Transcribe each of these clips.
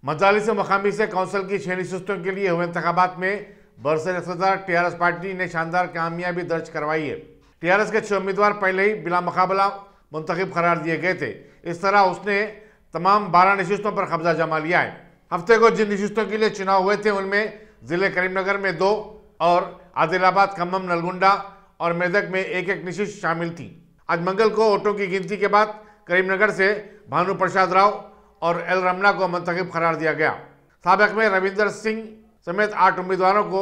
मजलिस मकामी से काउंसिल की 6 नशिस्तों के लिए हुए इंतखाबात में बरसर टीआरएस पार्टी ने शानदार कामयाबी दर्ज करवाई है। टीआरएस के 6 उम्मीदवार पहले ही बिला मुकाबला मुंतखब करार दिए गए थे। इस तरह उसने तमाम 12 नशिस्तों पर कब्जा जमा लिया है। हफ्ते को जिन नशिस्तों के लिए चुनाव हुए थे उनमें जिले करीमनगर में 2 और आदिलाबाद, खम्मम, नलगुंडा और मेदक में एक नशिस्त शामिल थी। आज मंगल को वोटों की गिनती के बाद करीमनगर से भानु प्रसाद राव और एल रमना को मुंतखब करार दिया गया। साबिक में रविंदर सिंह समेत 8 उम्मीदवारों को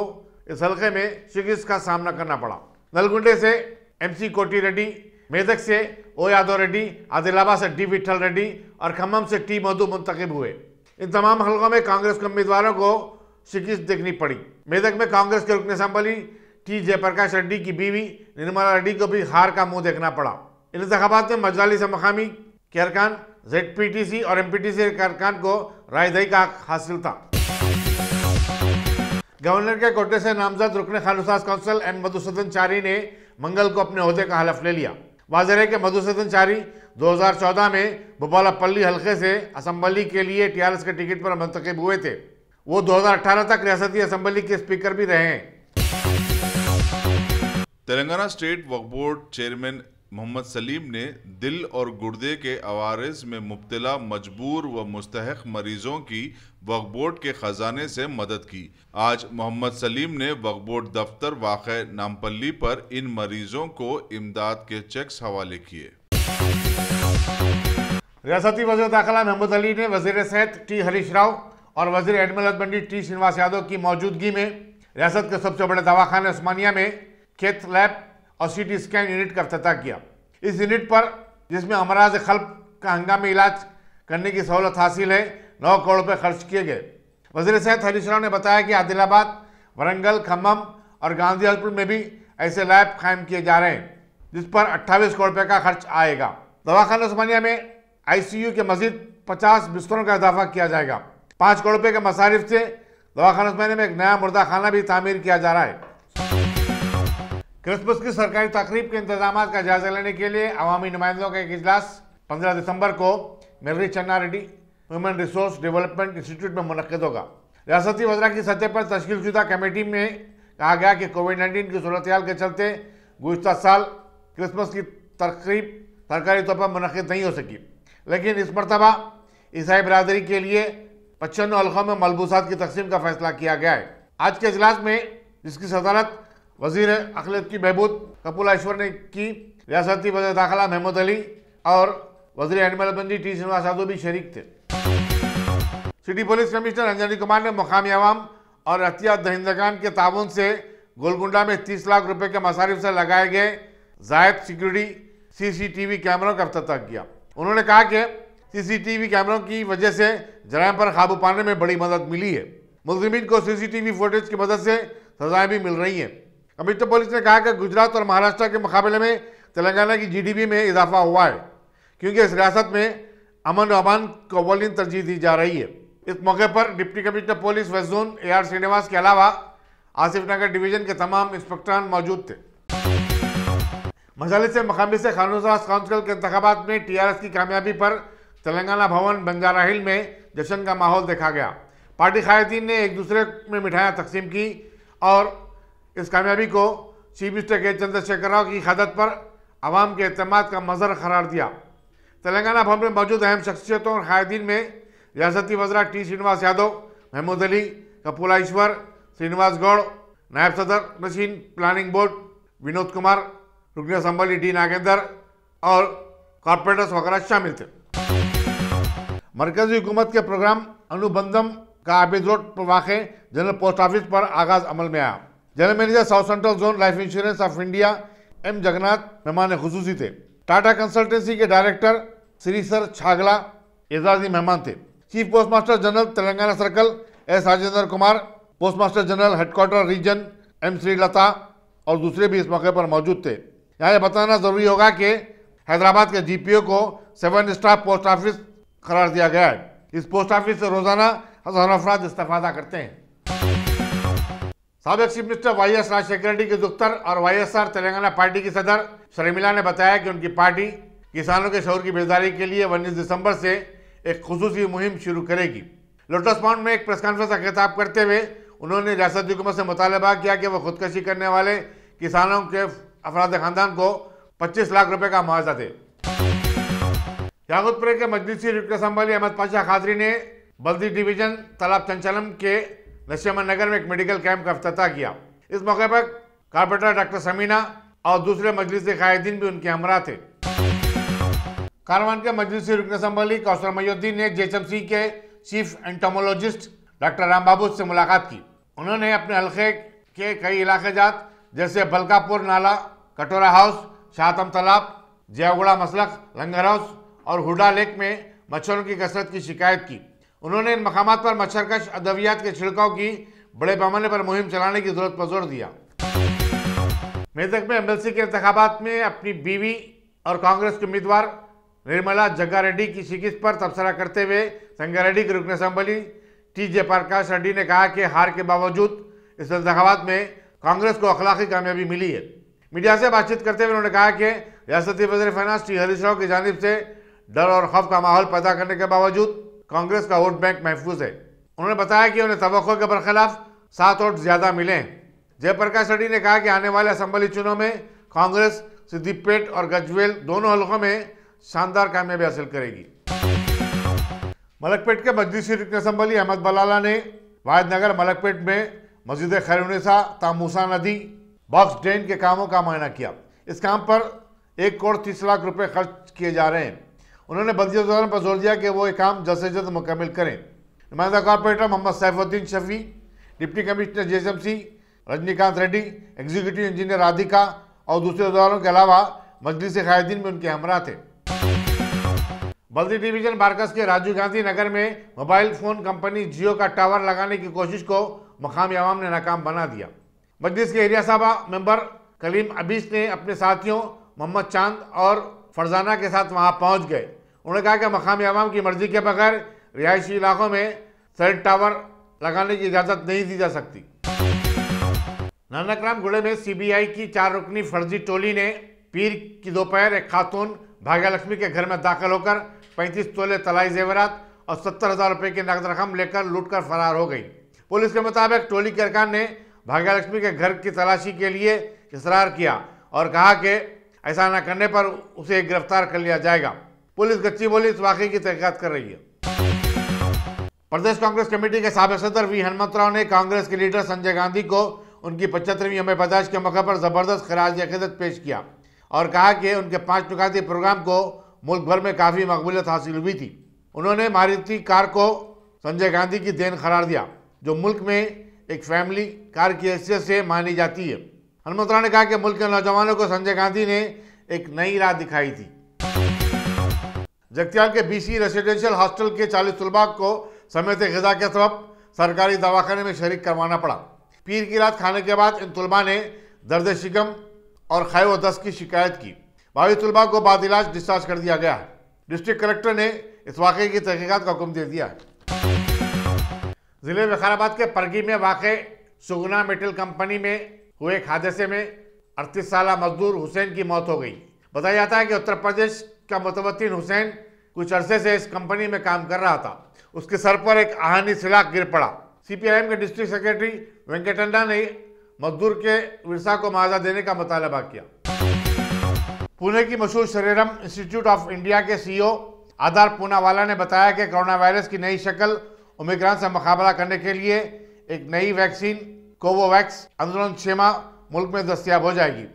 इस हल्के में शिकस्त का सामना करना पड़ा। नलगुंडे से MC कोटी रेड्डी, मेदक से ओ यादव रेड्डी, आदिलाबाद से D विठल रेड्डी और खम्मम से T मधु मुंतखब हुए। इन तमाम हल्कों में कांग्रेस के उम्मीदवारों को शिकस्त देखनी पड़ी। मेदक में कांग्रेस के रुकन असम्बली T जयप्रकाश रेड्डी की बीवी निर्मला रेड्डी को भी हार का मुंह देखना पड़ा। इन इंतखाबात में मजलिस मकामी के अरकान, ZPTC और MPTC के अरकान को रायदही का हक हासिल था। गवर्नर के कोटे से नामजद रुकन खानुसाज काउंसिल M मधुसूदन चारी ने मंगल को अपने ओहदे का हलफ ले लिया। वाज़ेह है कि मधुसूदन चारी 2014 में भोपालपल्ली हल्के से असम्बली के लिए टीआरएस के टिकट पर मुंतखब हुए थे। वो 2018 तक रियासती असम्बली के स्पीकर भी रहे हैं। तेलंगाना स्टेट वक्फ बोर्ड चेयरमैन मोहम्मद सलीम ने दिल और गुर्दे के अवारिस में मुब्तला मजबूर व मुस्तहक मरीजों की वक्फ बोर्ड के खजाने से मदद की। आज मोहम्मद सलीम ने वक्फ बोर्ड दफ्तर वाक़े नामपल्ली पर इन मरीजों को इमदाद के चेक्स हवाले किए। रियासती वज़ीर दाखिला महमूद अली ने वज़ीर सेहत T हरीश राव और वज़ीर animal husbandry T Srinivas Yadav की मौजूदगी में रियासत के सबसे बड़े दवाखाने उस्मानिया में खेत लैब और CT स्कैन यूनिट का इफ्तिताह किया। इस यूनिट पर, जिसमें अमराज खल्ब का हंगामी इलाज करने की सहूलत हासिल है, 9 करोड़ रुपये खर्च किए गए। वज़ीर सेहत हरीश राव ने बताया कि आदिलाबाद, वरंगल, खम्मम और गांधी हॉस्पिटल में भी ऐसे लैब कायम किए जा रहे हैं, जिस पर 28 करोड़ रुपये का खर्च आएगा। दवाखाना उस्मानिया में ICU के मजीद 50 बिस्तरों का इजाफा किया जाएगा। 5 करोड़ रुपये के मसारिफ से दवाखाना उस्मानिया में एक नया मुर्दा खाना भी तामीर किया जा रहा है। क्रिसमस की सरकारी तकरीब के इंतजाम का जायजा लेने के लिए अवामी नुमाइंदों का एक इजलास 15 दिसंबर को मिर्री चन्ना Reddy human resource development institute में मुनक्किद होगा। रियासती वज़रा की सतह पर तश्कीलशुदा कमेटी में कहा गया कि कोविड-19 की सूरत-ए-हाल के चलते गुज़िश्ता साल क्रिसमस की तकरीब सरकारी तौर पर मुनक्किद नहीं हो सकी, लेकिन इस मरतबा ईसाई बरादरी के लिए 55 हल्कों में मलबूसात की तकसीम का फैसला किया गया है। आज के इजलास में, जिसकी सदारत वज़ीर अक़लियत की बहबूद कपूला ईश्वर ने की, रियासती वज़ीर दाखिला महमूद अली और वज़ीर animal husbandry T Srinivas Yadav भी शरीक थे। City police commissioner Anjani Kumar ने मुकामी अवाम और एहतियात दहिंदगान के ताउन से गोलकुंडा में 30 लाख रुपए के मसारिफ से लगाए गए जायद सिक्योरिटी CCTV कैमरों का इफ्तिताह किया। उन्होंने कहा कि CCTV कैमरों की वजह से जराइम पर काबू पाने में बड़ी मदद मिली है। मुलज़िमीन को CCTV फुटेज की मदद से सजाएं भी मिल रही हैं। कमिश्नर पुलिस ने कहा कि गुजरात और महाराष्ट्र के मुकाबले में तेलंगाना की GDP में इजाफा हुआ है, क्योंकि इस रियासत में अमन व अमान को अव्वलीन तरजीह दी जा रही है। इस मौके पर deputy commissioner police west zone AR Srinivas के अलावा आसिफ नगर डिवीजन के तमाम इंस्पेक्टरान मौजूद थे। मजलिस मकामी से खानुसाज काउंसिल के इंतखाबात में टीआरएस की कामयाबी पर तेलंगाना भवन बंजारा हिल में जश्न का माहौल देखा गया। पार्टी कायदीन ने एक दूसरे में मिठाइयाँ तकसीम की और इस कामयाबी को चीफ मिनिस्टर के चंद्रशेखर राव की क़यादत पर अवाम के एतमाद का मज़हर करार दिया। तेलंगाना भवन में मौजूद अहम शख्सियतों और कायदीन में रियासती वज़रा T श्रीनिवास यादव, महमूद अली, कपूला ईश्वर, श्रीनिवास गौड़, नायब सदर नशीन प्लानिंग बोर्ड विनोद कुमार, रुकन असम्बली D नागेंद्र और कॉर्पोरेटर्स वगैरह शामिल थे। मरकजी हुकूमत के प्रोग्राम अनुबंधम का आबिद रोड पर वाक़े जनरल पोस्ट ऑफिस पर आगाज अमल में आया। General manager south central zone life insurance of India M Jagannath मेहमान खुसूसी थे। टाटा कंसल्टेंसी के डायरेक्टर श्री सर छागला एजाजी मेहमान थे। Chief post master general Telangana circle S Rajendra Kumar, post master general headquarter region M Srilatha और दूसरे भी इस मौके पर मौजूद थे। यहाँ बताना जरूरी होगा कि हैदराबाद के GPO को 7 स्टार पोस्ट ऑफिस करार दिया गया है। इस पोस्ट ऑफिस से रोजाना हजारों अफराद इस्तेफादा करते हैं। साबिक chief minister YS Rajasekhar Reddy के दुख्तर और YSR तेलंगाना पार्टी की सदर शर्मिला ने बताया कि उनकी पार्टी किसानों के शऊर की बेदारी के लिए 19 दिसंबर से एक खुसूसी मुहिम शुरू करेगी। लोटस पॉन्ड में एक प्रेस कॉन्फ्रेंस का खिताब करते हुए उन्होंने रियासती हुकूमत से मुतालबा किया कि वो खुदकशी करने वाले किसानों के अफराद खानदान को 25 लाख रुपए का मुआवजा दे। याकूतपुर के मजलिसी रुकन असम्बली अहमद पाशा खादरी ने बल्दी डिवीजन तालाब चंचलम के नशीमन नगर में एक मेडिकल कैंप का इफ्तिताह किया। इस मौके पर कारपोरेटर डॉक्टर समीना और दूसरे मजलिसी कायदीन भी उनके हमरा थे। कारवान के मजलिसी रुकन असम्बली कौसर मयुद्दीन ने जेएचएमसी के चीफ एंटोमोलॉजिस्ट डॉक्टर राम बाबू से मुलाकात की। उन्होंने अपने हल्के के कई इलाके जात जैसे बलकापुर नाला, कटोरा हाउस, शाहतम तालाब, जयागुड़ा मसलक, लंगर हाउस और हुडा लेक में मच्छरों की कसरत की शिकायत की। उन्होंने इन मकामात पर मच्छरकश अद्वियात के छिड़काव की बड़े पैमाने पर मुहिम चलाने की जरूरत पर जोर दिया। मेदक में एमएलसी के इंतखाबात में अपनी बीवी और कांग्रेस के उम्मीदवार निर्मला जग्गा रेड्डी की शिकस्त पर तबसरा करते हुए संगारेड्डी के रुकन असम्बली टी.जे. प्रकाश रेड्डी ने कहा कि हार के बावजूद इस इंतखाबात में कांग्रेस को अखलाकी कामयाबी मिली है। मीडिया से बातचीत करते हुए उन्होंने कहा कि रियासती वज़ीर फाइनेंस टी हरीश राव की जानिब से डर और खौफ का माहौल पैदा करने के बावजूद कांग्रेस का वोट बैंक महफूज है। उन्होंने बताया कि उन्हें तवक्को के बरखिलाफ 7 वोट ज्यादा मिले हैं। जयप्रकाश रेड्डी ने कहा कि आने वाले असम्बली चुनाव में कांग्रेस सिद्दीपेट और गजवेल दोनों हलकों में शानदार कामयाबी हासिल करेगी। मलकपेट के मजलिसी रुकन असम्बली अहमद बलाला ने वाहिदनगर मलकपेट में मस्जिद खैरुनिसा तामूसा नदी बॉक्स ड्रेन के कामों का मुआयना किया। इस काम पर 1 करोड़ 30 लाख रुपए खर्च किए जा रहे हैं। उन्होंने बल्दियात पर जोर दिया कि वो ये काम जल्द से जल्द मुकम्मल करें। नुमाइंदा corporator Mohammed Saifuddin Shafi, deputy commissioner GHMC Rajanikanth Reddy, executive engineer Radhika और दूसरे उम्मीदवारों के अलावा मजलिसी कायदीन में उनके हमरा थे। बल्दी डिवीजन बारकस के राजीव गांधी नगर में मोबाइल फोन कंपनी जियो का टावर लगाने की कोशिश को मकामी अवाम ने नाकाम बना दिया। मजलिस के एरिया सभा मेंबर कलीम अबीस ने अपने साथियों मोहम्मद चांद और फरजाना के साथ वहां पहुंच गए। उन्होंने कहा कि मकामी अवाम की मर्जी के बगैर रिहायशी इलाकों में सेल टावर लगाने की इजाज़त नहीं दी जा सकती। नानकराम गुड़े में सीबीआई की 4 रुकनी फर्जी टोली ने पीर की दोपहर एक खातून भाग्यलक्ष्मी के घर में दाखिल होकर 35 तोले तलाई जेवरात और 70,000 रुपये की नकद रकम लेकर लूटकर फरार हो गई। पुलिस के मुताबिक टोली के अरकान ने भाग्यलक्ष्मी के घर की तलाशी के लिए इसरार किया और कहा कि ऐसा न करने पर उसे गिरफ्तार कर लिया जाएगा। पुलिस गच्ची बोली इस वाकये की तहकीकात कर रही है। प्रदेश कांग्रेस कमेटी के साबिक सदर वी हनुमंतराव ने कांग्रेस के लीडर संजय गांधी को उनकी 75वीं यौम पैदाइश के मौके पर जबरदस्त खराज अकीदत पेश किया और कहा कि उनके 5 नुकाती प्रोग्राम को मुल्क भर में काफ़ी मकबूलियत हासिल हुई थी। उन्होंने मारुति कार को संजय गांधी की देन करार दिया, जो मुल्क में एक फैमिली कार की हैसियत से मानी जाती है। हनुमंतराव ने कहा कि मुल्क के नौजवानों को संजय गांधी ने एक नई राह दिखाई थी। जगतियाल के बीसी रेसिडेंशियल हॉस्टल के 40 तलबा को समेत ग़िज़ा के सबब सरकारी दवाखाने में शरीक करवाना पड़ा। पीर की रात खाने के बाद इन तलबा ने दर्द शिकम और खै व दस्त की शिकायत की। 22 तलबा को बाद इलाज डिस्चार्ज कर दिया गया है। डिस्ट्रिक्ट कलेक्टर ने इस वाक़े की तहकीकात का हुक्म दे दिया है। जिले विकाराबाद के परगी में वाक़े सुगना मेटल कंपनी में हुए एक हादसे में 38 साल मजदूर हुसैन की मौत हो गई। बताया जाता है कि उत्तर प्रदेश का मुतवत्तिन हुसैन कुछ अरसे से इस कंपनी में काम कर रहा था। उसके सर पर एक आहनी सिलाक गिर पड़ा। सीपीआईएम के डिस्ट्रिक्ट सेक्रेटरी वेंकटन्ना ने मजदूर के विरसा को मुआवजा देने का मुतालबा किया। पुणे की मशहूर शरीरम इंस्टीट्यूट ऑफ इंडिया के सीईओ आधार पूनावाला ने बताया कि कोरोना वायरस की नई शक्ल ओमिक्रॉन से मुकाबला करने के लिए एक नई वैक्सीन कोवोवैक्स अंदरून 6 माह मुल्क में दस्तयाब हो जाएगी।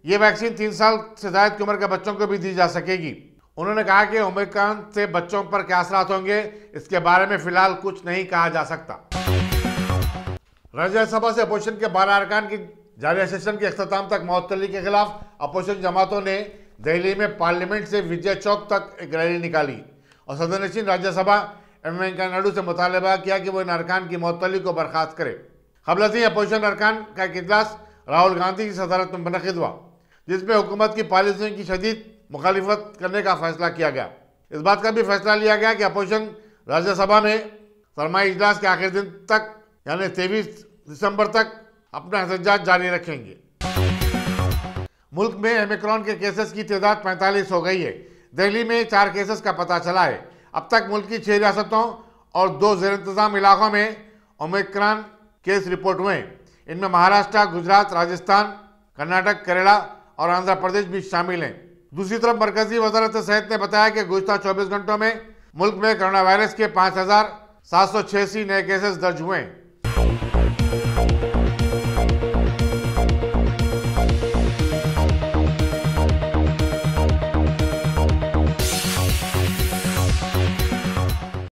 ये वैक्सीन 3 साल से ज़ायद की उम्र के बच्चों को भी दी जा सकेगी। उन्होंने कहा कि ओमिक्रॉन से बच्चों पर क्या असरात होंगे इसके बारे में फिलहाल कुछ नहीं कहा जा सकता। राज्यसभा से अपोजिशन के 12 अरकान की जारी सेशन के अख्ताम तक मअतली के खिलाफ अपोजिशन जमातों ने दिल्ली में पार्लियामेंट से विजय चौक तक एक रैली निकाली और सदनशीन राज्यसभा एम वेंकैया नायडू से मुतालबा किया कि वो इन अरकान की मअतली को बर्खास्त करे। क़बल अपोजिशन अरकान का एक इजलास राहुल गांधी की सदारत में मुनक़िद हुआ, जिसमें हुकूमत की पॉलिसियों की शदीद मुखालिफत करने का फैसला किया गया। इस बात का भी फैसला लिया गया कि अपोजिशन राज्यसभा में सरमाई इजलास के आखिरी दिन तक यानी 23 दिसंबर तक अपना एहतजाज जारी रखेंगे। मुल्क में ओमिक्रॉन के केसेस की तादाद 45 हो गई है। दिल्ली में 4 केसेस का पता चला है। अब तक मुल्क की 6 रियासतों और 2 जेर इंतजाम इलाकों में ओमिक्रॉन केस रिपोर्ट हुए। इनमें महाराष्ट्र, गुजरात, राजस्थान, कर्नाटक, केरला और आंध्र प्रदेश भी शामिल हैं। दूसरी तरफ मरकजी वजारत सेहत ने बताया कि गुज़िश्ता 24 घंटों में मुल्क में कोरोना वायरस के 5,786 नए केसेस दर्ज हुए।